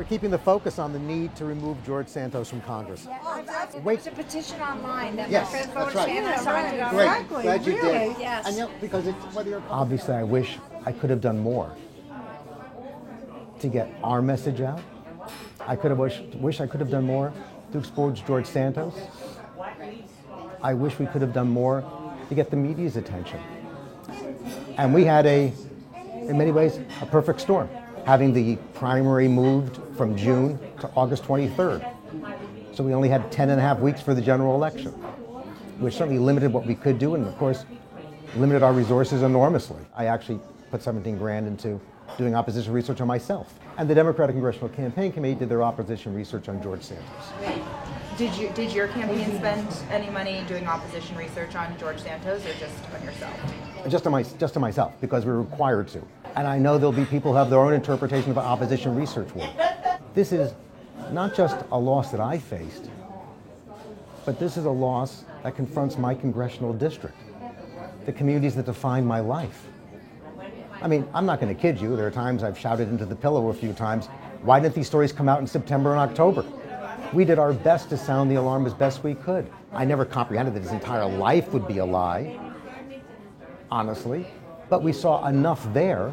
We're keeping the focus on the need to remove George Santos from Congress. There's a petition online that Yes, my friend that's voted right. and signed it. Great, Exactly, glad you really? did. Yes. And because it's whether you're obviously, I wish I could have done more to get our message out. I could have wish I could have done more to expose George Santos. I wish we could have done more to get the media's attention. And we had in many ways, a perfect storm, having the primary moved from June to August 23rd. So we only had 10 and a half weeks for the general election, which certainly limited what we could do, and of course, limited our resources enormously. I actually put 17 grand into doing opposition research on myself. And the Democratic Congressional Campaign Committee did their opposition research on George Santos. Did your campaign spend any money doing opposition research on George Santos, or just on yourself? Just to myself, because we're required to. And I know there'll be people who have their own interpretation of opposition research work. This is not just a loss that I faced, but this is a loss that confronts my congressional district, the communities that define my life. I mean, I'm not going to kid you. There are times I've shouted into the pillow a few times, why didn't these stories come out in September and October? We did our best to sound the alarm as best we could. I never comprehended that his entire life would be a lie, honestly, but we saw enough there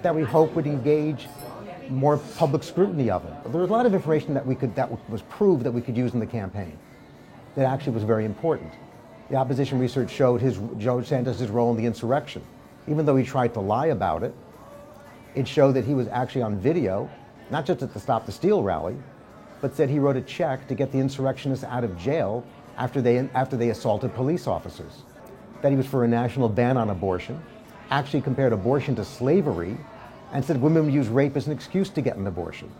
that we hope would engage more public scrutiny of him. There was a lot of information that was proved that we could use in the campaign that actually was very important. The opposition research showed George Santos' role in the insurrection. Even though he tried to lie about it, it showed that he was actually on video, not just at the Stop the Steal rally, but said he wrote a check to get the insurrectionists out of jail after they assaulted police officers. That he was for a national ban on abortion, actually compared abortion to slavery, and said women would use rape as an excuse to get an abortion.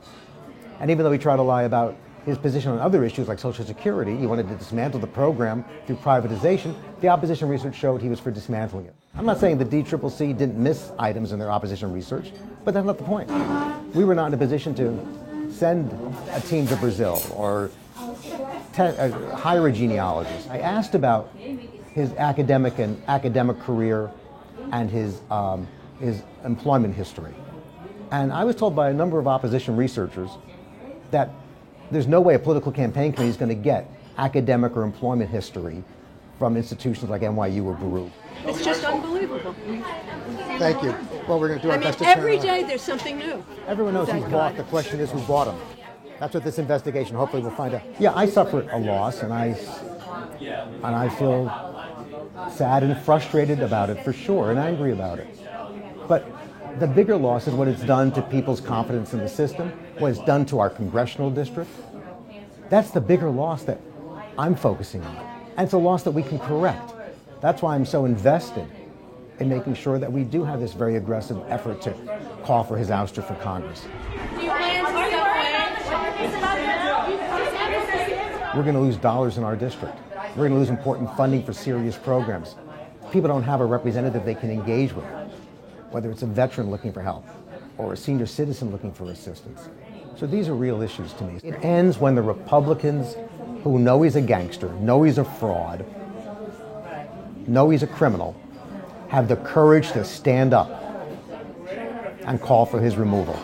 And even though he tried to lie about his position on other issues like Social Security, he wanted to dismantle the program through privatization, the opposition research showed he was for dismantling it. I'm not saying the DCCC didn't miss items in their opposition research, but that's not the point. We were not in a position to send a team to Brazil or hire a genealogist. I asked about his academic career and his employment history. And I was told by a number of opposition researchers that there's no way a political campaign committee is going to get academic or employment history from institutions like NYU or Baruch. It's just unbelievable. Thank you. Well, we're going to do our best to turn every it day there's something new. Everyone knows who's bought. The question is who bought them. That's what this investigation hopefully will find out. Yeah, I suffered a loss, and I feel sad and frustrated about it for sure, and angry about it. But the bigger loss is what it's done to people's confidence in the system, what it's done to our congressional district. That's the bigger loss that I'm focusing on. And it's a loss that we can correct. That's why I'm so invested in making sure that we do have this very aggressive effort to call for his ouster for Congress. We're going to lose dollars in our district. We're going to lose important funding for serious programs. People don't have a representative they can engage with, whether it's a veteran looking for help or a senior citizen looking for assistance. So these are real issues to me. It ends when the Republicans who know he's a gangster, know he's a fraud, know he's a criminal, have the courage to stand up and call for his removal.